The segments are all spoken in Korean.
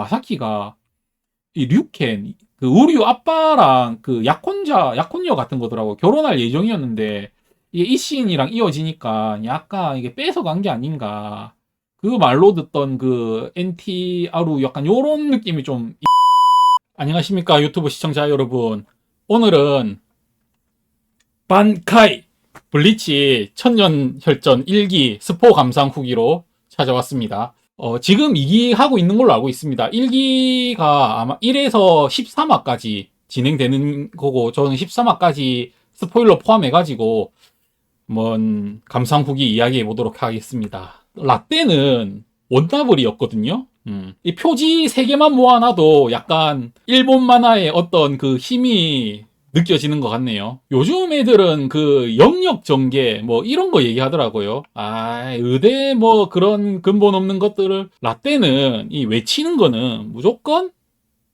마사키가 이 류켄, 그 우류 아빠랑 그 약혼녀 같은 거더라고. 결혼할 예정이었는데, 이게 이신이랑 이어지니까 약간 이게 뺏어간 게 아닌가. 그 말로 듣던 그 NT 아루 약간 요런 느낌이 좀. 안녕하십니까 유튜브 시청자 여러분. 오늘은 반카이 블리치 천년혈전 1기 스포 감상 후기로 찾아왔습니다. 지금 2기 하고 있는 걸로 알고 있습니다. 1기가 아마 1에서 13화까지 진행되는 거고, 저는 13화까지 스포일러 포함해가지고, 감상 후기 이야기해 보도록 하겠습니다. 라떼는 원더블이었거든요. 이 표지 3개만 모아놔도 약간 일본 만화의 어떤 그 힘이 느껴지는 것 같네요. 요즘 애들은 그 영역 전개 뭐 이런 거 얘기하더라고요. 아, 의대 뭐 그런 근본 없는 것들을, 라떼는 이 외치는 거는 무조건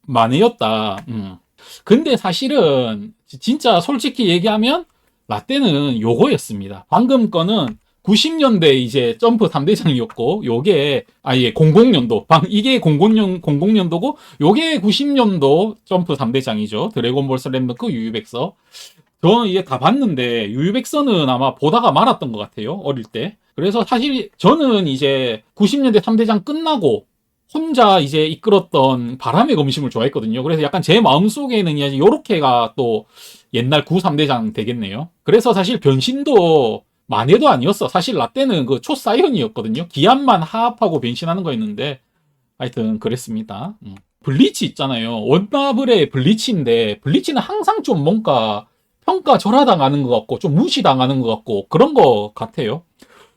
만회였다. 근데 사실은 진짜 솔직히 얘기하면 라떼는 요거였습니다. 방금 거는 90년대 이제 점프 3대장이었고, 요게, 아예 00년도. 이게 00년도고, 요게 90년도 점프 3대장이죠. 드래곤볼 슬램덩크 유유백서. 저는 이게 다 봤는데, 유유백서는 아마 보다가 말았던 것 같아요. 어릴 때. 그래서 사실 저는 이제 90년대 3대장 끝나고, 혼자 이제 이끌었던 바람의 검심을 좋아했거든요. 그래서 약간 제 마음속에는 이제 요렇게가 또 옛날 93대장 되겠네요. 그래서 사실 변신도 만회도 아니었어. 사실 라떼는 그 초사이언이었거든요. 기압만 하합하고 변신하는 거였는데, 하여튼 그랬습니다. 블리치 있잖아요. 원나블의 블리치인데, 블리치는 항상 좀 뭔가 평가 절하당하는 것 같고, 좀 무시당하는 것 같고, 그런 것 같아요.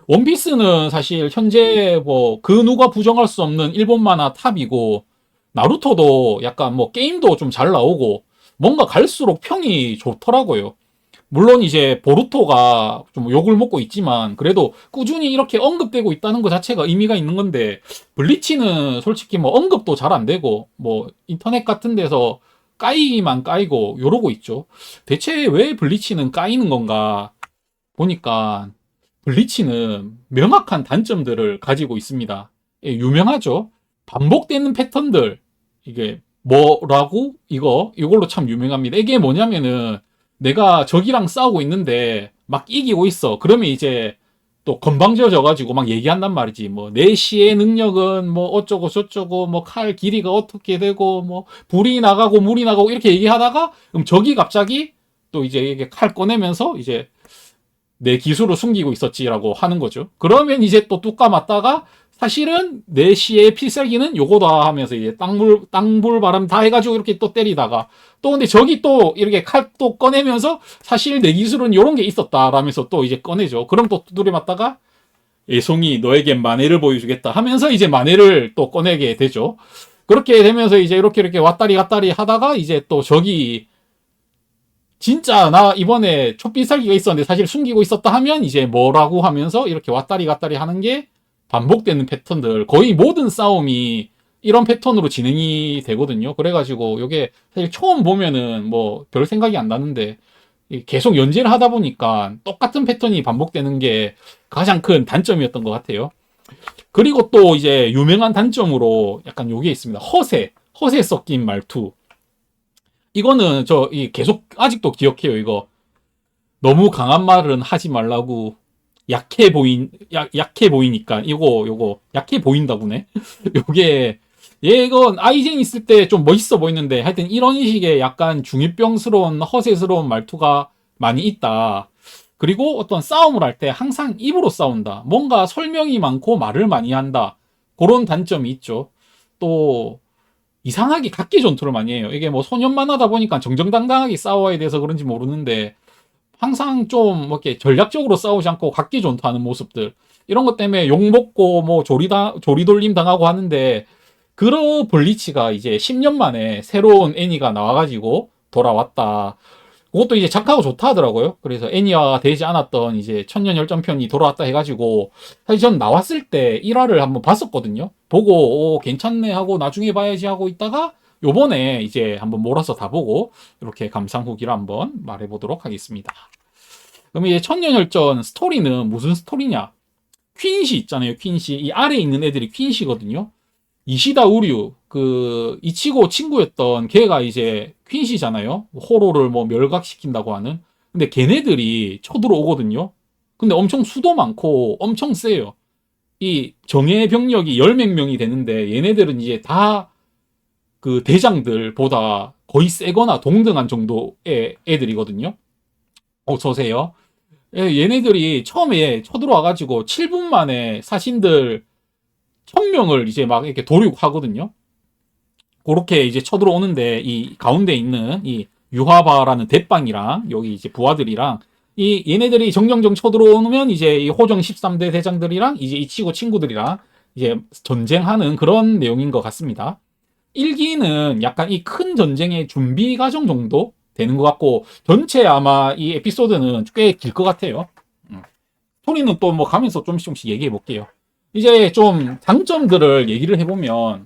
원피스는 사실 현재 뭐 그 누가 부정할 수 없는 일본 만화 탑이고, 나루토도 약간 뭐 게임도 좀 잘 나오고, 뭔가 갈수록 평이 좋더라고요. 물론 이제 보루토가 좀 욕을 먹고 있지만, 그래도 꾸준히 이렇게 언급되고 있다는 것 자체가 의미가 있는 건데, 블리치는 솔직히 뭐 언급도 잘 안 되고, 뭐 인터넷 같은 데서 까이기만 까이고 요러고 있죠. 대체 왜 블리치는 까이는 건가 보니까, 블리치는 명확한 단점들을 가지고 있습니다. 예, 유명하죠. 반복되는 패턴들. 이게 뭐라고? 이걸로 참 유명합니다. 이게 뭐냐면은, 내가 적이랑 싸우고 있는데 막 이기고 있어. 그러면 이제 또 건방져져가지고 막 얘기한단 말이지. 뭐 내 시의 능력은 뭐 어쩌고 저쩌고, 뭐 칼 길이가 어떻게 되고, 뭐 불이 나가고 물이 나가고 이렇게 얘기하다가, 그럼 적이 갑자기 또 이제 이게 칼 꺼내면서 이제 내 기술을 숨기고 있었지라고 하는 거죠. 그러면 이제 또 뚝 까맞다가, 사실은 내 시의 필살기는 요거다 하면서 이제 땅불 바람 다 해가지고 이렇게 또 때리다가, 또 근데 저기 또 이렇게 칼 또 꺼내면서 사실 내 기술은 요런 게 있었다 라면서 또 이제 꺼내죠. 그럼 또 두드려 맞다가, 애송이 너에겐 만회를 보여주겠다 하면서 이제 만회를 또 꺼내게 되죠. 그렇게 되면서 이제 이렇게 왔다리 갔다리 하다가, 이제 또 저기 진짜 나 이번에 촛비살기가 있었는데 사실 숨기고 있었다 하면, 이제 뭐라고 하면서 이렇게 왔다리 갔다리 하는 게 반복되는 패턴들. 거의 모든 싸움이 이런 패턴으로 진행이 되거든요. 그래가지고 이게 사실 처음 보면은 뭐 별 생각이 안 나는데, 계속 연재를 하다 보니까 똑같은 패턴이 반복되는 게 가장 큰 단점이었던 것 같아요. 그리고 또 이제 유명한 단점으로 약간 요게 있습니다. 허세 섞인 말투. 이거는 계속 아직도 기억해요. 이거 너무 강한 말은 하지 말라고. 약해 보이니까 요거 약해 보인다고네. 요게, 얘 이건 아이젠 있을 때 좀 멋있어 보이는데, 하여튼 이런 식의 약간 중이병스러운 허세스러운 말투가 많이 있다. 그리고 어떤 싸움을 할 때 항상 입으로 싸운다. 뭔가 설명이 많고 말을 많이 한다. 그런 단점이 있죠. 또 이상하게 각기 전투를 많이 해요. 이게 뭐 소년만 하다 보니까 정정당당하게 싸워야 돼서 그런지 모르는데, 항상 좀 뭐 이렇게 전략적으로 싸우지 않고 각기 전투하는 모습들, 이런 것 때문에 욕먹고 뭐 조리돌림 당하고 하는데, 그런 블리치가 이제 10년 만에 새로운 애니가 나와가지고 돌아왔다. 그것도 이제 작가가 좋다 하더라고요. 그래서 애니화가 되지 않았던 이제 천년열전편이 돌아왔다 해가지고, 사실 전 나왔을 때 1화를 한번 봤었거든요. 보고 괜찮네 하고 나중에 봐야지 하고 있다가, 요번에 이제 한번 몰아서 다 보고 이렇게 감상 후기를 한번 말해보도록 하겠습니다. 그럼 이제 천년열전 스토리는 무슨 스토리냐? 퀸시 있잖아요. 퀸시. 이 아래에 있는 애들이 퀸시거든요. 이시다 우류, 그, 이치고 친구였던 걔가 이제 퀸시잖아요. 호로를 뭐 멸각시킨다고 하는. 근데 걔네들이 쳐들어오거든요. 근데 엄청 수도 많고 엄청 세요. 이 정예 병력이 열 몇 명이 되는데 얘네들은 이제 다 그 대장들보다 거의 세거나 동등한 정도의 애들이거든요. 어서오세요. 얘네들이 처음에 쳐들어와가지고 7분 만에 사신들 1000명을 이제 막 이렇게 도륙하거든요. 그렇게 이제 쳐들어오는데 이 가운데 있는 이 유화바라는 대빵이랑 여기 이제 부하들이랑 이 얘네들이 정령정 쳐들어오면 이제 이 호정 13대 대장들이랑 이제 이 치고 친구들이랑 이제 전쟁하는 그런 내용인 것 같습니다. 1기는 약간 이 큰 전쟁의 준비 과정 정도 되는 것 같고 전체 아마 이 에피소드는 꽤 길 것 같아요. 스토리는 또 뭐 가면서 좀씩 얘기해 볼게요. 이제 좀 장점들을 얘기를 해보면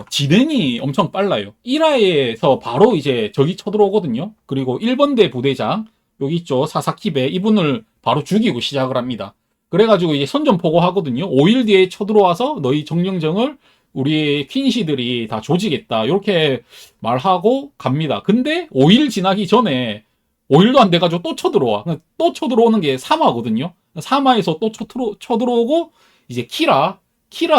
진행이 엄청 빨라요. 1화에서 바로 이제 적이 쳐들어오거든요. 그리고 1번대 부대장 여기 있죠. 사사키베 이분을 바로 죽이고 시작을 합니다. 그래가지고 이제 선전포고 하거든요. 5일 뒤에 쳐들어와서 너희 정령정을 우리 퀸시들이 다 조지겠다. 이렇게 말하고 갑니다. 근데 5일 지나기 전에 5일도 안 돼가지고 또 쳐들어와. 또 쳐들어오는 게 3화거든요. 3화에서 또 쳐들어오고 이제 키라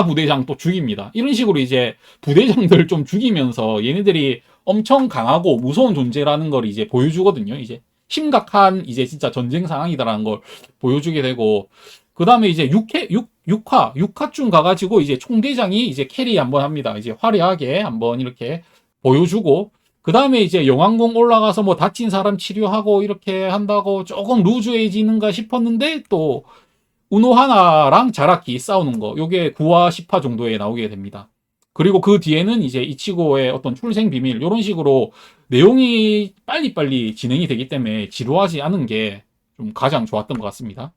부대장 또 죽입니다. 이런 식으로 이제 부대장들 좀 죽이면서 얘네들이 엄청 강하고 무서운 존재라는 걸 이제 보여주거든요. 이제 심각한 이제 진짜 전쟁 상황이다라는 걸 보여주게 되고 그 다음에 이제 6화쯤 가가지고 이제 총대장이 이제 캐리 한번 합니다. 이제 화려하게 한번 이렇게 보여주고 그 다음에 이제 영왕궁 올라가서 뭐 다친 사람 치료하고 이렇게 한다고 조금 루즈해지는가 싶었는데 또 우노하나랑 자라키 싸우는 거 요게 9화 10화 정도에 나오게 됩니다. 그리고 그 뒤에는 이제 이치고의 어떤 출생 비밀 이런 식으로 내용이 빨리빨리 진행이 되기 때문에 지루하지 않은 게 좀 가장 좋았던 것 같습니다.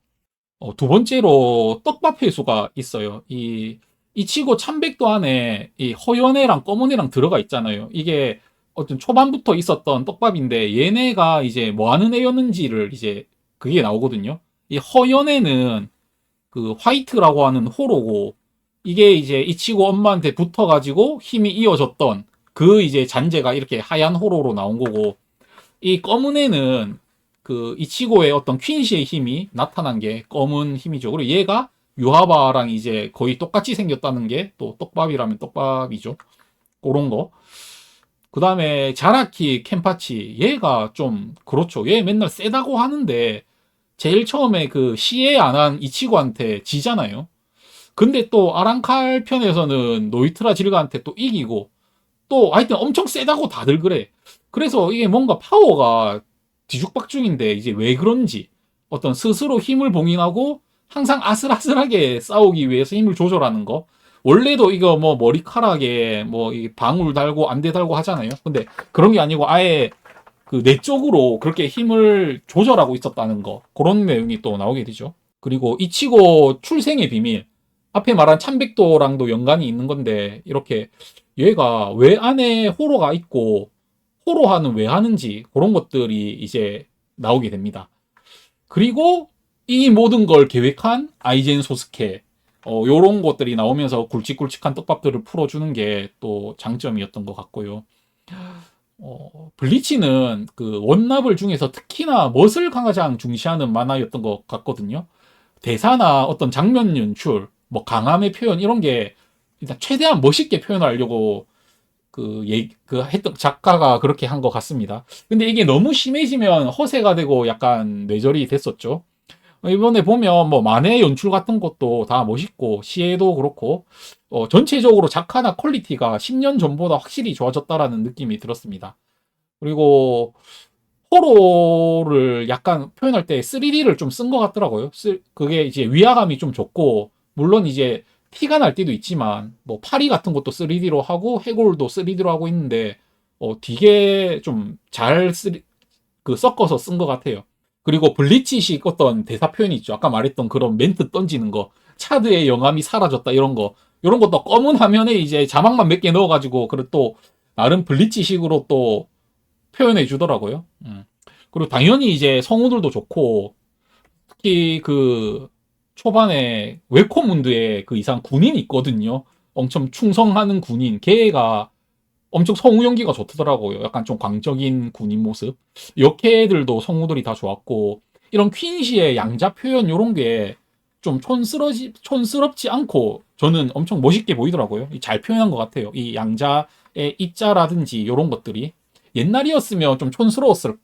두 번째로 떡밥 회수가 있어요. 이 이치고 참백도 안에 이 허연애랑 검은애랑 들어가 있잖아요. 이게 어떤 초반부터 있었던 떡밥인데 얘네가 이제 뭐 하는 애였는지를 이제 그게 나오거든요. 이 허연애는 그 화이트라고 하는 호로고 이게 이제 이치고 엄마한테 붙어가지고 힘이 이어졌던 그 이제 잔재가 이렇게 하얀 호로로 나온 거고 이 검은 애는 그 이치고의 어떤 퀸시의 힘이 나타난 게 검은 힘이죠. 그리고 얘가 유하바랑 이제 거의 똑같이 생겼다는 게 또 떡밥이라면 떡밥이죠. 그런 거. 그 다음에 자라키 켄파치 얘가 좀 그렇죠. 얘 맨날 세다고 하는데 제일 처음에 그 시에 안 한 이치고한테 지잖아요. 근데 또 아랑칼 편에서는 노이트라 질가한테 또 이기고 또 하여튼 엄청 세다고 다들 그래. 그래서 이게 뭔가 파워가 뒤죽박죽인데 이제 왜 그런지 어떤 스스로 힘을 봉인하고 항상 아슬아슬하게 싸우기 위해서 힘을 조절하는 거. 원래도 이거 뭐 머리카락에 뭐 방울 달고 안대 달고 하잖아요. 근데 그런 게 아니고 아예 그 내적으로 그렇게 힘을 조절하고 있었다는 거. 그런 내용이 또 나오게 되죠. 그리고 이치고 출생의 비밀. 앞에 말한 참백도랑도 연관이 있는 건데 이렇게 얘가 왜 안에 호로가 있고 호로하는 왜 하는지 그런 것들이 이제 나오게 됩니다. 그리고 이 모든 걸 계획한 아이젠 소스케 요런 것들이 나오면서 굵직굵직한 떡밥들을 풀어주는 게 또 장점이었던 것 같고요. 블리치는 그 원나블 중에서 특히나 멋을 가장 중시하는 만화였던 것 같거든요. 대사나 어떤 장면 연출, 뭐 강함의 표현 이런 게 일단 최대한 멋있게 표현하려고 그 했던 작가가 그렇게 한 것 같습니다. 근데 이게 너무 심해지면 허세가 되고 약간 뇌절이 됐었죠. 이번에 보면 뭐 만의 연출 같은 것도 다 멋있고 시에도 그렇고 전체적으로 작화나 퀄리티가 10년 전보다 확실히 좋아졌다라는 느낌이 들었습니다. 그리고 호러를 약간 표현할 때 3D를 좀 쓴 것 같더라고요. 그게 이제 위화감이 좀 좋고 물론 이제 티가 날 때도 있지만 뭐 파리 같은 것도 3D로 하고 해골도 3D로 하고 있는데 되게 좀 잘 섞어서 쓴 것 같아요. 그리고 블리치식 어떤 대사 표현이 있죠. 아까 말했던 그런 멘트 던지는 거, 차드의 영감이 사라졌다 이런 거, 이런 것도 검은 화면에 이제 자막만 몇 개 넣어가지고 그리고 또 나름 블리치식으로 또 표현해 주더라고요. 그리고 당연히 이제 성우들도 좋고 특히 그 초반에 웨코문드에 그 이상 군인이 있거든요. 엄청 충성하는 군인, 걔가 엄청 성우 연기가 좋더라고요. 약간 좀 광적인 군인 모습. 역캐들도 성우들이 다 좋았고, 이런 퀸시의 양자 표현 요런 게 좀 촌스럽지 않고 저는 엄청 멋있게 보이더라고요. 잘 표현한 것 같아요. 이 양자의 이자라든지 요런 것들이. 옛날이었으면 좀 촌스러웠을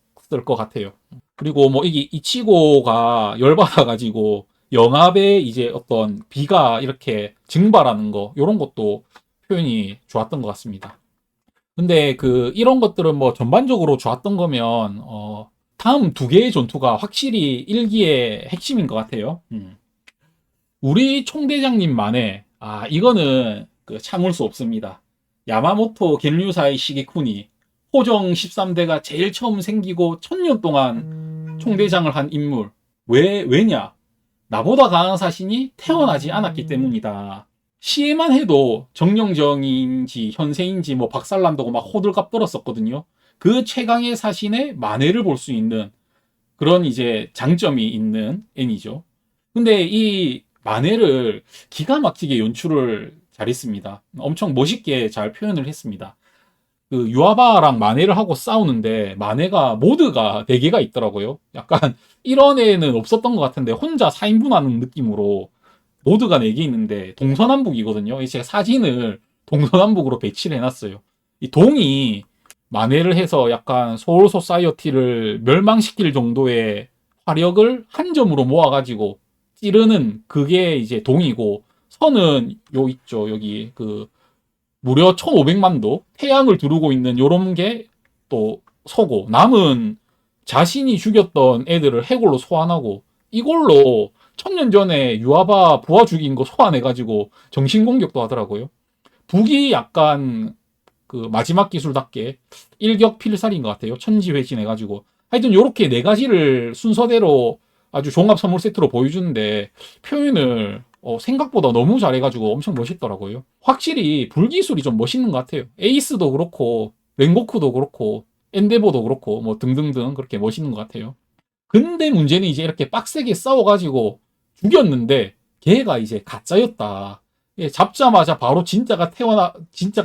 것 같아요. 그리고 뭐 이게 이치고가 열받아가지고 영합에 이제 어떤 비가 이렇게 증발하는 거, 요런 것도 표현이 좋았던 것 같습니다. 근데 이런 것들은 뭐 전반적으로 좋았던 거면 다음 두 개의 전투가 확실히 일기의 핵심인 것 같아요. 우리 총대장님만의 이거는 참을 수 없습니다. 야마모토 겐류사의 시게쿠니 호정 13대가 제일 처음 생기고 1000년 동안 총대장을 한 인물. 왜냐? 나보다 강한 사신이 태어나지 않았기 때문이다. 시에만 해도 정령정인지 현세인지 뭐 박살난다고 막 호들갑 떨었었거든요. 그 최강의 사신의 만회를 볼 수 있는 그런 이제 장점이 있는 애니죠. 근데 이 만회를 기가 막히게 연출을 잘했습니다. 엄청 멋있게 잘 표현을 했습니다. 유아바랑 만회를 하고 싸우는데 만회가 모드가 4개가 있더라고요. 약간 이런 애는 없었던 것 같은데 혼자 4인분 하는 느낌으로 모드가 4개 있는데 동서남북이거든요. 제가 사진을 동서남북으로 배치를 해놨어요. 이 동이 만회를 해서 약간 소울 소사이어티를 멸망시킬 정도의 화력을 한 점으로 모아가지고 찌르는 그게 이제 동이고, 선은 요 있죠. 여기 무려 1500만도 태양을 두르고 있는 요런 게 또 서고, 남은 자신이 죽였던 애들을 해골로 소환하고, 이걸로 1000년 전에 유아바 부하 죽인 거 소환해가지고 정신공격도 하더라고요. 북이 약간 마지막 기술답게 일격필살인 것 같아요. 천지회진해가지고. 하여튼 요렇게 4가지를 순서대로 아주 종합 선물 세트로 보여주는데 표현을 생각보다 너무 잘해가지고 엄청 멋있더라고요. 확실히 불기술이 좀 멋있는 것 같아요. 에이스도 그렇고 랭고쿠도 그렇고 엔데보도 그렇고 뭐 등등등 그렇게 멋있는 것 같아요. 근데 문제는 이제 이렇게 빡세게 싸워가지고 죽였는데 걔가 이제 가짜였다. 예, 잡자마자 바로 진짜가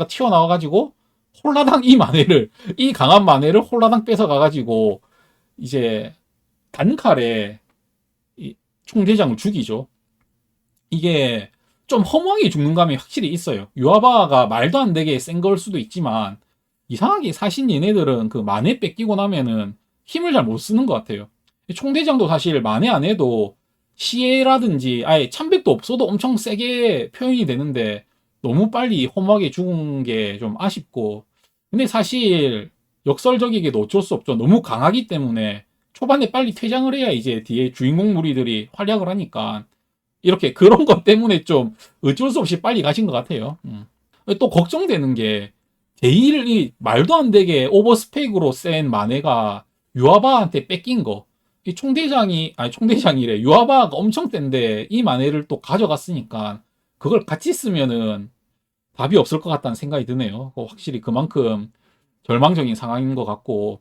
튀어나와가지고 홀라당 이 강한 마네를 홀라당 뺏어가가지고 이제 단칼에 이 총대장을 죽이죠. 이게 좀 허무하게 죽는 감이 확실히 있어요. 유아바가 말도 안 되게 센 걸 수도 있지만 이상하게 사신 얘네들은 마네 뺏기고 나면은 힘을 잘 못 쓰는 것 같아요. 총대장도 사실 만회 안 해도 시에라든지 아예 참백도 없어도 엄청 세게 표현이 되는데 너무 빨리 허무하게 죽은 게 좀 아쉽고, 근데 사실 역설적이게도 어쩔 수 없죠. 너무 강하기 때문에 초반에 빨리 퇴장을 해야 이제 뒤에 주인공 무리들이 활약을 하니까 이렇게 그런 것 때문에 좀 어쩔 수 없이 빨리 가신 것 같아요. 또 걱정되는 게 제일 말도 안 되게 오버스펙으로 센 마네가 유아바한테 뺏긴 거. 이 총대장이래. 유아바가 엄청 센데 이 마네를 또 가져갔으니까 그걸 같이 쓰면은 답이 없을 것 같다는 생각이 드네요. 확실히 그만큼 절망적인 상황인 것 같고,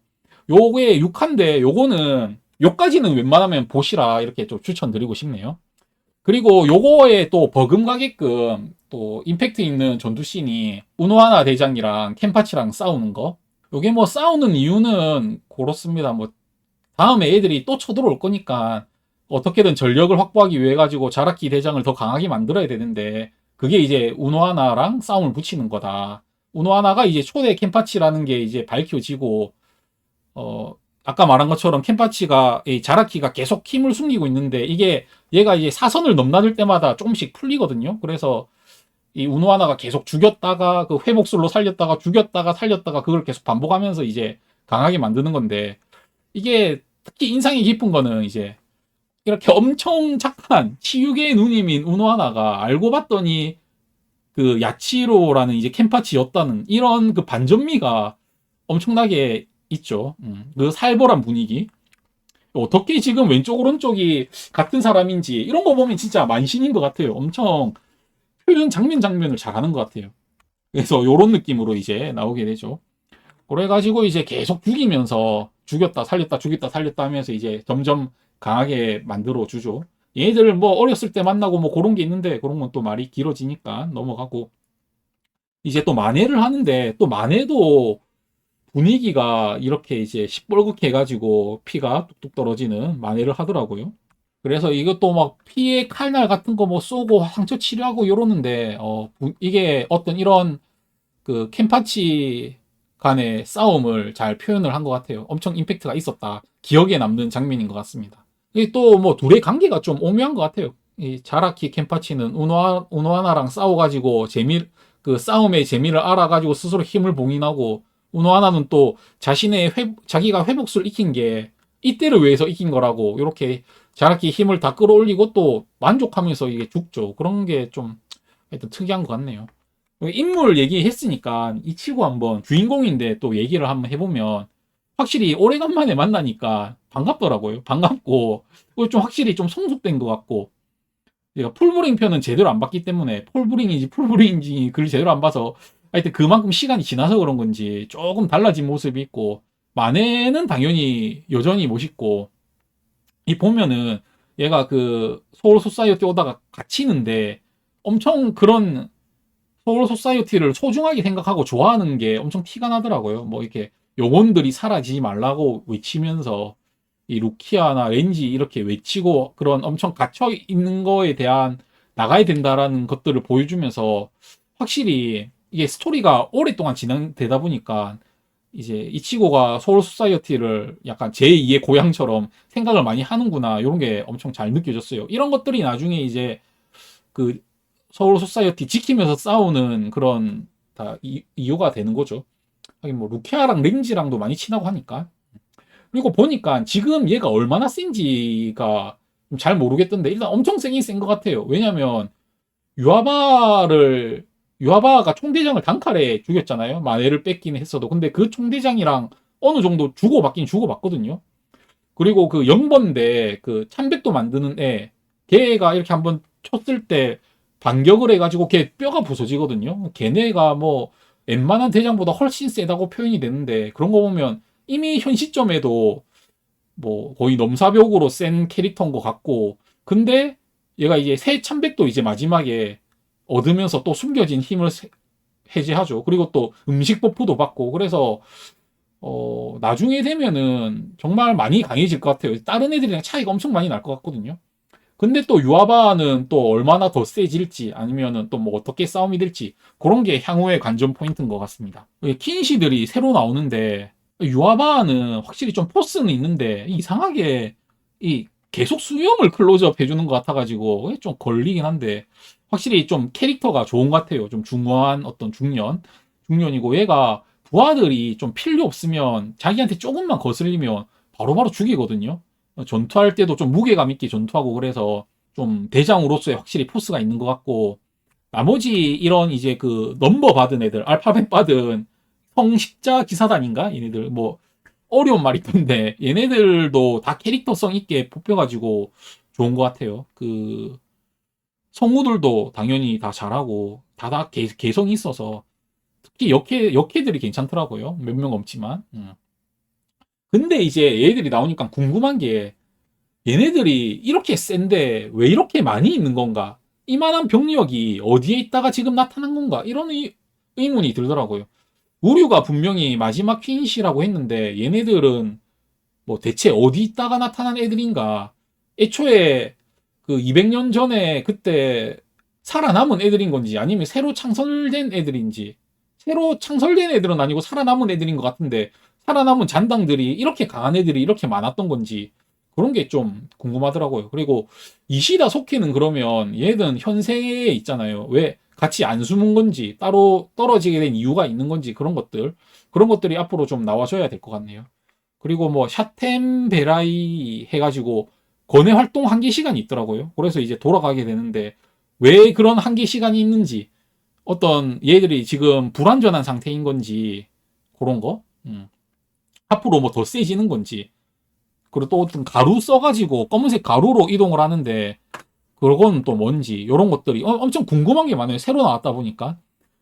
요게 6화인데 요거는 요까지는 웬만하면 보시라 이렇게 좀 추천드리고 싶네요. 그리고 요거에 또 버금가게끔 또 임팩트 있는 전투씬이 우노하나 대장이랑 켄파치랑 싸우는 거. 요게 뭐 싸우는 이유는 그렇습니다. 뭐 다음에 애들이 또 쳐들어올 거니까 어떻게든 전력을 확보하기 위해 가지고 자라키 대장을 더 강하게 만들어야 되는데, 그게 이제 우노하나랑 싸움을 붙이는 거다. 우노하나가 이제 초대 켄파치라는 게 이제 밝혀지고, 아까 말한 것처럼 켄파치가 자라키가 계속 힘을 숨기고 있는데 이게 얘가 이제 사선을 넘나들 때마다 조금씩 풀리거든요. 그래서 이 우노하나가 계속 죽였다가 회복술로 살렸다가 죽였다가 살렸다가 그걸 계속 반복하면서 이제 강하게 만드는 건데, 이게 특히 인상이 깊은 거는 이제 이렇게 엄청 착한 치유계의 누님인 우노하나가 알고 봤더니 야치로라는 이제 켄파치였다는 이런 반전미가 엄청나게 있죠. 그 살벌한 분위기. 어떻게 지금 왼쪽 오른쪽이 같은 사람인지 이런 거 보면 진짜 만신인 것 같아요. 엄청 표현 장면을 잘하는 것 같아요. 그래서 요런 느낌으로 이제 나오게 되죠. 그래가지고 이제 계속 죽이면서 죽였다 살렸다 죽였다 살렸다 하면서 이제 점점 강하게 만들어 주죠. 얘네들 뭐 어렸을 때 만나고 뭐 그런 게 있는데 그런 건 또 말이 길어지니까 넘어가고, 이제 또 만회를 하는데 또 만회도 분위기가 이렇게 이제 시뻘겋게 해가지고 피가 뚝뚝 떨어지는 만회를 하더라고요. 그래서 이것도 막 피에 칼날 같은 거 뭐 쏘고 상처 치료하고 이러는데 이게 어떤 이런 그 켄파치 간의 싸움을 잘 표현을 한 것 같아요. 엄청 임팩트가 있었다. 기억에 남는 장면인 것 같습니다. 또 뭐 둘의 관계가 좀 오묘한 것 같아요. 이 자라키 켄파치는 우노하나랑 싸워가지고 그 싸움의 재미를 알아가지고 스스로 힘을 봉인하고, 우노하나는 또 자기가 회복술 익힌 게 이때를 위해서 익힌 거라고 이렇게 자라키 힘을 다 끌어올리고 또 만족하면서 이게 죽죠. 그런 게 좀 하여튼 특이한 것 같네요. 인물 얘기했으니까 이치고 한번 주인공인데 또 얘기를 한번 해보면, 확실히 오래간만에 만나니까 반갑더라고요. 반갑고 그리고 좀 확실히 좀 성숙된 것 같고, 제가 풀브링 편은 제대로 안 봤기 때문에 폴브링인지 풀브링인지 글 제대로 안 봐서 하여튼 그만큼 시간이 지나서 그런 건지 조금 달라진 모습이 있고, 마네는 당연히 여전히 멋있고, 이 보면은 얘가 그 소울 소사이어티 오다가 갇히는데 엄청 그런 소울 소사이어티를 소중하게 생각하고 좋아하는 게 엄청 티가 나더라고요. 뭐 이렇게 영혼들이 사라지지 말라고 외치면서 이 루키아나 렌지 이렇게 외치고 그런 엄청 갇혀 있는 거에 대한 나가야 된다라는 것들을 보여주면서, 확실히 이게 스토리가 오랫동안 진행되다 보니까 이제 이치고가 소울 소사이어티를 약간 제2의 고향처럼 생각을 많이 하는구나, 이런 게 엄청 잘 느껴졌어요. 이런 것들이 나중에 이제 그 서울 소사이어티 지키면서 싸우는 그런 다 이유가 되는 거죠. 하긴 뭐 루키아랑 렌지랑도 많이 친하고 하니까. 그리고 보니까 지금 얘가 얼마나 센지가 잘 모르겠던데 일단 엄청 세긴 센 것 같아요. 왜냐면 유아바를 유아바가 총대장을 단칼에 죽였잖아요. 마네를 뺏긴 했어도. 근데 그 총대장이랑 어느 정도 주고받긴 주고받거든요. 그리고 그 영번대 그 참백도 만드는 애, 걔가 이렇게 한번 쳤을 때 반격을 해가지고 걔 뼈가 부서지거든요. 걔네가 뭐 웬만한 대장보다 훨씬 세다고 표현이 되는데, 그런 거 보면 이미 현 시점에도 뭐 거의 넘사벽으로 센 캐릭터인 것 같고, 근데 얘가 이제 새 참백도 이제 마지막에 얻으면서 또 숨겨진 힘을 해제하죠. 그리고 또 음식 버프도 받고, 그래서 나중에 되면은 정말 많이 강해질 것 같아요. 다른 애들이랑 차이가 엄청 많이 날 것 같거든요. 근데 또 유아바는 또 얼마나 더 세질지, 아니면은 또 뭐 어떻게 싸움이 될지, 그런 게 향후의 관전 포인트인 것 같습니다. 킨시들이 새로 나오는데, 유아바는 확실히 좀 포스는 있는데 이상하게 이 계속 수염을 클로즈업 해주는 것 같아가지고 좀 걸리긴 한데, 확실히 좀 캐릭터가 좋은 것 같아요. 좀 중후한 어떤 중년이고, 얘가 부하들이 좀 필요 없으면 자기한테 조금만 거슬리면 바로바로 죽이거든요. 전투할 때도 좀 무게감 있게 전투하고, 그래서 좀 대장으로서의 확실히 포스가 있는 것 같고, 나머지 이런 이제 그 넘버 받은 애들, 알파벳 받은 성식자 기사단인가? 얘네들 뭐 어려운 말이 있던데 얘네들도 다 캐릭터성 있게 뽑혀가지고 좋은 것 같아요. 그 성우들도 당연히 다 잘하고 다 개성이 있어서 특히 역캐들이 괜찮더라고요. 몇 명 없지만. 근데 이제 얘들이 나오니까 궁금한 게, 얘네들이 이렇게 센데 왜 이렇게 많이 있는 건가? 이만한 병력이 어디에 있다가 지금 나타난 건가? 이런 의문이 들더라고요. 우류가 분명히 마지막 퀸시라고 했는데 얘네들은 뭐 대체 어디 있다가 나타난 애들인가? 애초에 그 200년 전에 그때 살아남은 애들인 건지, 아니면 새로 창설된 애들인지. 새로 창설된 애들은 아니고 살아남은 애들인 것 같은데, 살아남은 잔당들이 이렇게 강한 애들이 이렇게 많았던 건지, 그런 게 좀 궁금하더라고요. 그리고 이시다 소케는 그러면 얘는 현세에 있잖아요. 왜 같이 안 숨은 건지, 따로 떨어지게 된 이유가 있는 건지, 그런 것들이 앞으로 좀 나와줘야 될 것 같네요. 그리고 뭐 샤템베라이 해가지고 거래 활동 한계 시간이 있더라고요. 그래서 이제 돌아가게 되는데, 왜 그런 한계 시간이 있는지, 어떤 얘들이 지금 불완전한 상태인 건지, 그런 거, 앞으로 뭐 더 세지는 건지, 그리고 또 어떤 가루 써가지고 검은색 가루로 이동을 하는데 그건 또 뭔지, 이런 것들이 엄청 궁금한 게 많아요. 새로 나왔다 보니까.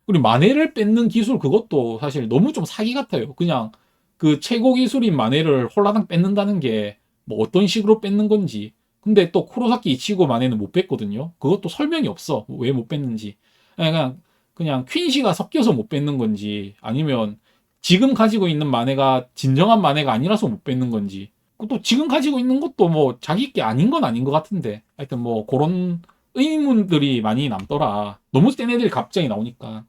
그리고 마네를 뺏는 기술, 그것도 사실 너무 좀 사기 같아요. 그냥 그 최고 기술인 마네를 홀라당 뺏는다는 게 뭐 어떤 식으로 뺏는 건지. 근데 또 쿠로사키 이치고 마네는 못 뺏거든요. 그것도 설명이 없어. 왜 못 뺏는지. 그냥 그냥 퀸시가 섞여서 못 뺏는 건지, 아니면 지금 가지고 있는 마네가 진정한 마네가 아니라서 못 뺏는 건지, 또 지금 가지고 있는 것도 뭐 자기 게 아닌 건 아닌 것 같은데, 하여튼 뭐 그런 의문들이 많이 남더라. 너무 센 애들이 갑자기 나오니까.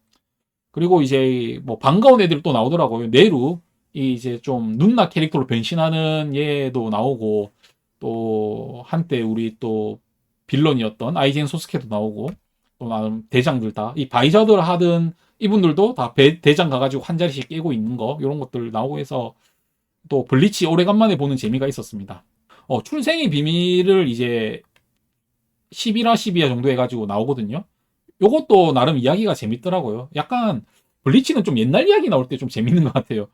그리고 이제 뭐 반가운 애들 또 나오더라고요. 네루, 이 이제 좀 눈나 캐릭터로 변신하는 얘도 나오고, 또 한때 우리 또 빌런이었던 아이젠 소스케도 나오고, 또 나름 대장들 다 이 바이저들 하던 이분들도 다 대장 가가지고 한 자리씩 깨고 있는 거, 이런 것들 나오고 해서 또 블리치 오래간만에 보는 재미가 있었습니다. 출생의 비밀을 이제 11화 12화 정도 해가지고 나오거든요. 요것도 나름 이야기가 재밌더라고요. 약간 블리치는 좀 옛날 이야기 나올 때 좀 재밌는 것 같아요.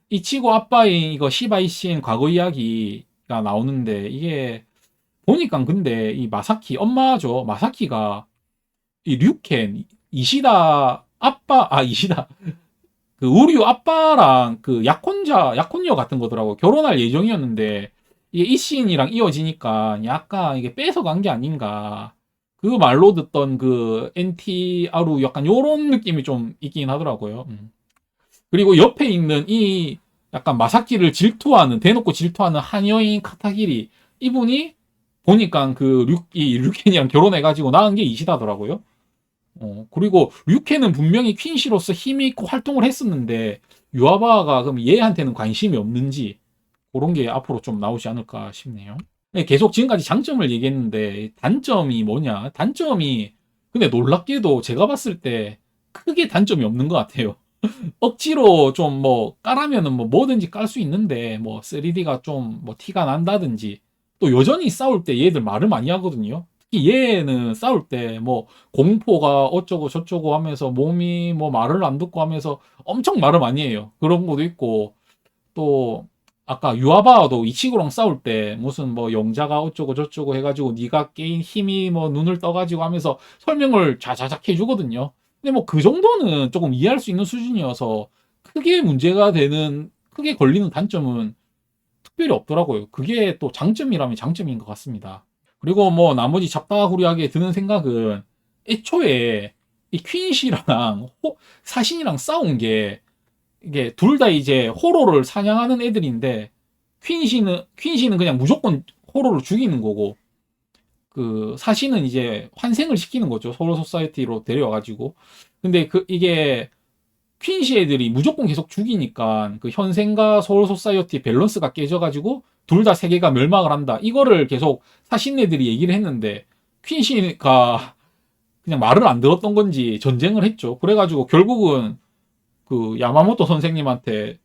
이치고 아빠인 이거 시바이신 과거 이야기가 나오는데, 이게 보니까 근데 이 마사키 엄마죠. 마사키가 이 류켄 이시다 아빠, 이시다 그 우류 아빠랑 그 약혼녀 같은 거더라고. 결혼할 예정이었는데 이게 이신이랑 이어지니까 약간 이게 뺏어간 게 아닌가. 그 말로 듣던 그 NTRU 약간 요런 느낌이 좀 있긴 하더라고요. 그리고 옆에 있는 이 약간 마사키를 질투하는, 대놓고 질투하는 한여인 카타기리, 이분이 보니까 그 류켄이랑 결혼해가지고 낳은 게 이시다더라고요. 그리고 류켄은 분명히 퀸시로서 힘이 있고 활동을 했었는데, 유아바가 그럼 얘한테는 관심이 없는지, 그런 게 앞으로 좀 나오지 않을까 싶네요. 네, 계속 지금까지 장점을 얘기했는데, 단점이 뭐냐? 단점이, 근데 놀랍게도 제가 봤을 때 크게 단점이 없는 것 같아요. 억지로 좀 뭐 까라면은 뭐 뭐든지 깔 수 있는데, 뭐 3D가 좀 뭐 티가 난다든지, 또 여전히 싸울 때 얘들 말을 많이 하거든요. 특히 얘는 싸울 때 뭐 공포가 어쩌고 저쩌고 하면서 몸이 뭐 말을 안 듣고 하면서 엄청 말을 많이 해요. 그런 것도 있고, 또 아까 유아바도 이치고랑 싸울 때 무슨 뭐 영자가 어쩌고 저쩌고 해가지고 네가 깨인 힘이 뭐 눈을 떠가지고 하면서 설명을 자자작 해주거든요. 근데 뭐 그 정도는 조금 이해할 수 있는 수준이어서 크게 문제가 되는, 크게 걸리는 단점은 특별히 없더라고요. 그게 또 장점이라면 장점인 것 같습니다. 그리고 뭐 나머지 잡다구리하게 드는 생각은, 애초에 이 퀸시랑 사신이랑 싸운 게, 이게 둘 다 이제 호로를 사냥하는 애들인데, 퀸시는 그냥 무조건 호로를 죽이는 거고, 그 사신은 이제 환생을 시키는 거죠. 소울 소사이티로 데려와가지고. 근데 이게 퀸시 애들이 무조건 계속 죽이니까 그 현생과 소울 소사이어티 밸런스가 깨져가지고 둘 다 세계가 멸망을 한다. 이거를 계속 사신 애들이 얘기를 했는데, 퀸시가 그냥 말을 안 들었던 건지 전쟁을 했죠. 그래가지고 결국은 그 야마모토 선생님한테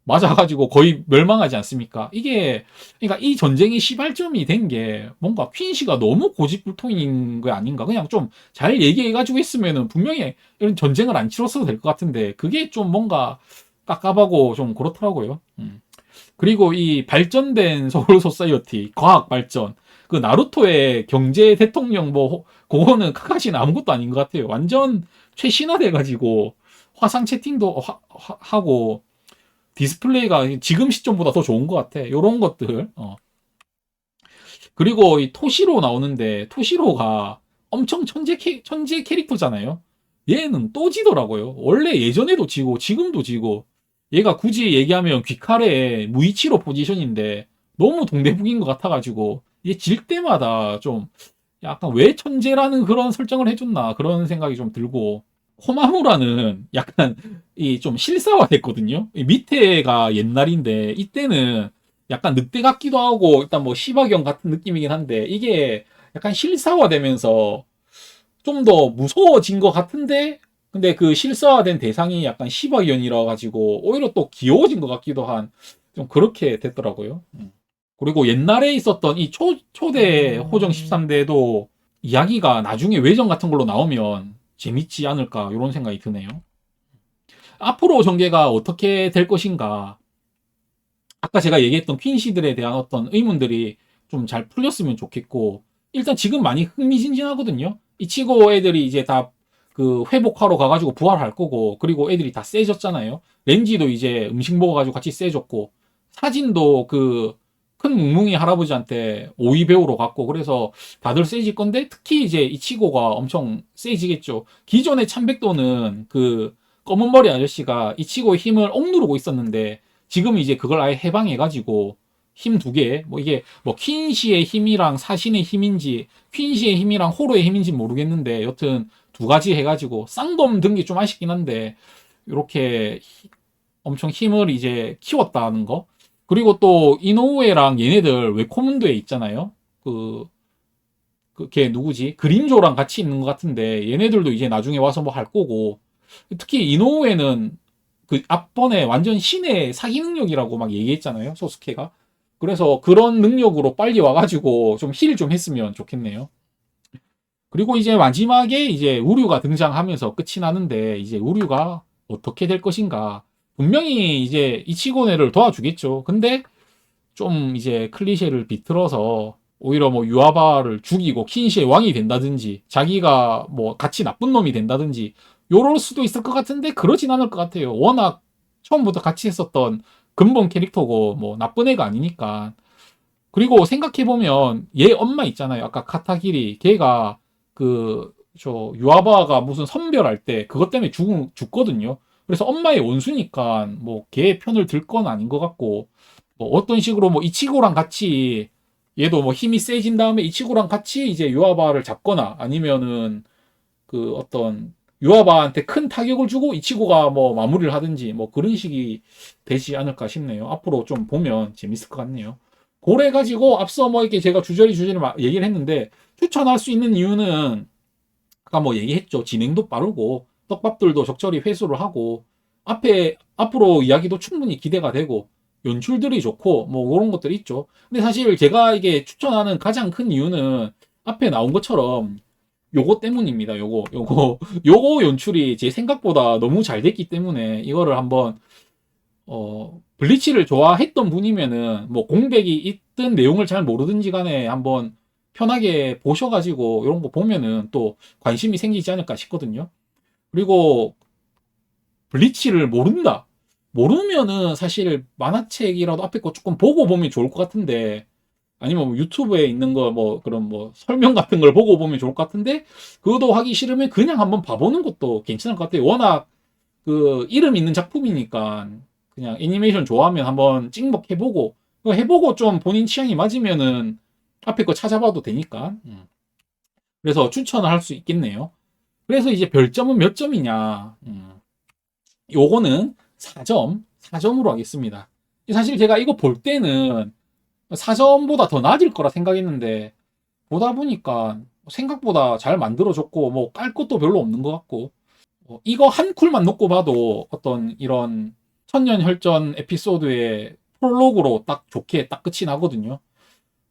맞아가지고 거의 멸망하지 않습니까? 이게, 그러니까 이 전쟁이 시발점이 된 게 뭔가 퀸시가 너무 고집불통인 거 아닌가? 그냥 좀 잘 얘기해가지고 했으면은 분명히 이런 전쟁을 안 치렀어도 될 것 같은데, 그게 좀 뭔가 깝깝하고 좀 그렇더라고요. 그리고 이 발전된 소울 소사이어티, 과학 발전, 그 나루토의 경제 대통령 뭐, 그거는 카카시는 아무것도 아닌 것 같아요. 완전 최신화돼가지고 화상 채팅도 하고 디스플레이가 지금 시점보다 더 좋은 것 같아. 요런 것들. 그리고 이 토시로 나오는데, 토시로가 엄청 천재 캐릭터잖아요. 얘는 또 지더라고요. 원래 예전에도 지고 지금도 지고, 얘가 굳이 얘기하면 귀칼의 무이치로 포지션인데 너무 동대북인 것 같아가지고 얘 질 때마다 좀 약간 왜 천재라는 그런 설정을 해줬나 그런 생각이 좀 들고, 호마무라는 약간 이 좀 실사화됐거든요. 이 밑에가 옛날인데 이때는 약간 늑대 같기도 하고 일단 뭐 시바견 같은 느낌이긴 한데, 이게 약간 실사화되면서 좀 더 무서워진 것 같은데, 근데 그 실사화된 대상이 약간 시바견이라 가지고 오히려 또 귀여워진 것 같기도 한, 좀 그렇게 됐더라고요. 그리고 옛날에 있었던 이 초대 호정 13대도 이야기가 나중에 외전 같은 걸로 나오면 재밌지 않을까, 이런 생각이 드네요. 앞으로 전개가 어떻게 될 것인가. 아까 제가 얘기했던 퀸시들에 대한 어떤 의문들이 좀 잘 풀렸으면 좋겠고, 일단 지금 많이 흥미진진하거든요. 이 치고 애들이 이제 다 그 회복하러 가가지고 부활할 거고, 그리고 애들이 다 세졌잖아요. 렌지도 이제 음식 먹어가지고 같이 세졌고, 사진도 그 큰 뭉뭉이 할아버지한테 오이 배우러 갔고, 그래서 다들 세질 건데, 특히 이제 이치고가 엄청 세지겠죠. 기존의 참백도는 그 검은 머리 아저씨가 이치고의 힘을 억누르고 있었는데, 지금 이제 그걸 아예 해방해가지고, 힘 두 개, 뭐 이게 뭐 퀸시의 힘이랑 사신의 힘인지, 퀸시의 힘이랑 호로의 힘인지 모르겠는데, 여튼 두 가지 해가지고, 쌍검 든 게 좀 아쉽긴 한데, 이렇게 엄청 힘을 이제 키웠다는 거. 그리고 또 이노우에랑 얘네들 웨코문드에 있잖아요. 걔 누구지? 그린조랑 같이 있는 것 같은데 얘네들도 이제 나중에 와서 뭐 할 거고. 특히 이노우에는 그 앞번에 완전 신의 사기 능력이라고 막 얘기했잖아요. 소스케가. 그래서 그런 능력으로 빨리 와가지고 좀 힐 좀 했으면 좋겠네요. 그리고 이제 마지막에 이제 우류가 등장하면서 끝이 나는데 이제 우류가 어떻게 될 것인가. 분명히 이제 이치고네를 도와주겠죠. 근데 좀 이제 클리셰를 비틀어서 오히려 뭐 유아바를 죽이고 킨시의 왕이 된다든지 자기가 뭐 같이 나쁜 놈이 된다든지 요럴 수도 있을 것 같은데 그러진 않을 것 같아요. 워낙 처음부터 같이 했었던 근본 캐릭터고 뭐 나쁜 애가 아니니까. 그리고 생각해보면 얘 엄마 있잖아요. 아까 카타기리. 걔가 저 유아바가 무슨 선별할 때 그것 때문에 죽거든요. 그래서 엄마의 원수니까 뭐 걔 편을 들 건 아닌 것 같고 뭐 어떤 식으로 뭐 이치고랑 같이 얘도 뭐 힘이 세진 다음에 이치고랑 같이 이제 유아바를 잡거나 아니면은 그 어떤 유아바한테 큰 타격을 주고 이치고가 뭐 마무리를 하든지 뭐 그런 식이 되지 않을까 싶네요. 앞으로 좀 보면 재밌을 것 같네요. 그래 가지고 앞서 뭐 이렇게 제가 주저리 얘기를 했는데 추천할 수 있는 이유는 아까 뭐 얘기했죠. 진행도 빠르고 떡밥들도 적절히 회수를 하고 앞으로 이야기도 충분히 기대가 되고 연출들이 좋고 뭐 그런 것들이 있죠. 근데 사실 제가 이게 추천하는 가장 큰 이유는 앞에 나온 것처럼 요거 때문입니다. 요거 연출이 제 생각보다 너무 잘 됐기 때문에 이거를 한번 블리치를 좋아했던 분이면은 뭐 공백이 있든 내용을 잘 모르든지 간에 한번 편하게 보셔가지고 이런 거 보면은 또 관심이 생기지 않을까 싶거든요. 그리고 블리치를 모른다. 모르면은 사실 만화책이라도 앞에 거 조금 보고 보면 좋을 것 같은데 아니면 뭐 유튜브에 있는 거 뭐 그런 뭐 설명 같은 걸 보고 보면 좋을 것 같은데 그것도 하기 싫으면 그냥 한번 봐보는 것도 괜찮을 것 같아요. 워낙 그 이름 있는 작품이니까 그냥 애니메이션 좋아하면 한번 찍먹해보고 해보고 좀 본인 취향이 맞으면은 앞에 거 찾아봐도 되니까 그래서 추천을 할 수 있겠네요. 그래서 이제 별점은 몇 점이냐 요거는 4점 4점으로 하겠습니다. 사실 제가 이거 볼 때는 4점보다 더 낮을 거라 생각했는데 보다 보니까 생각보다 잘 만들어졌고 뭐 깔 것도 별로 없는 것 같고 이거 한 쿨만 놓고 봐도 어떤 이런 천년혈전 에피소드의 프롤로그로 딱 좋게 딱 끝이 나거든요.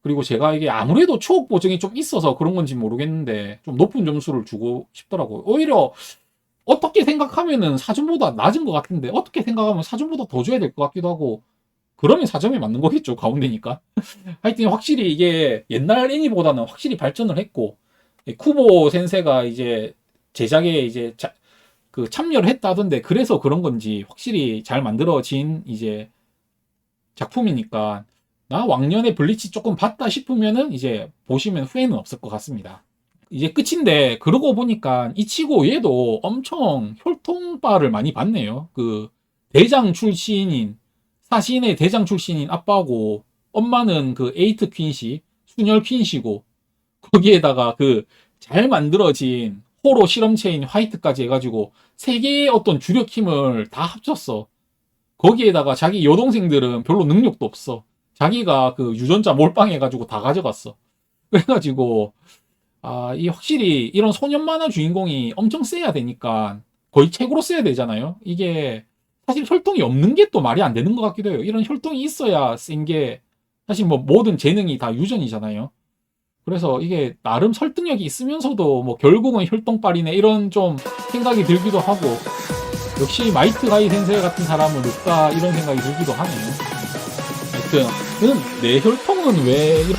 그리고 제가 이게 아무래도 추억 보정이 좀 있어서 그런 건지 모르겠는데 좀 높은 점수를 주고 싶더라고요. 오히려 어떻게 생각하면은 4점보다 낮은 것 같은데 어떻게 생각하면 4점보다 더 줘야 될 것 같기도 하고 그러면 4점이 맞는 거겠죠. 가운데니까. 하여튼 확실히 이게 옛날 애니보다는 확실히 발전을 했고 쿠보 센세가 이제 제작에 이제 참여를 했다던데 그래서 그런 건지 확실히 잘 만들어진 이제 작품이니까 나 왕년에 블리치 조금 봤다 싶으면은 이제 보시면 후회는 없을 것 같습니다. 이제 끝인데 그러고 보니까 이치고 얘도 엄청 혈통빨을 많이 봤네요. 그 대장 출신인 사신의 대장 출신인 아빠고 엄마는 그 에이트 퀸시 순혈 퀸시고 거기에다가 그 잘 만들어진 호로 실험체인 화이트까지 해가지고 세 개의 어떤 주력 힘을 다 합쳤어. 거기에다가 자기 여동생들은 별로 능력도 없어. 자기가 그 유전자 몰빵해가지고 다 가져갔어. 그래가지고 이 확실히 이런 소년 만화 주인공이 엄청 세야 되니까 거의 책으로 써야 되잖아요. 이게 사실 혈통이 없는 게 또 말이 안 되는 것 같기도 해요. 이런 혈통이 있어야 센 게 사실 뭐 모든 재능이 다 유전이잖아요. 그래서 이게 나름 설득력이 있으면서도 뭐 결국은 혈통빨이네 이런 좀 생각이 들기도 하고 역시 마이트 가이 센세 같은 사람은 없다 이런 생각이 들기도 하네요. 하여튼 내 혈통은 왜 이런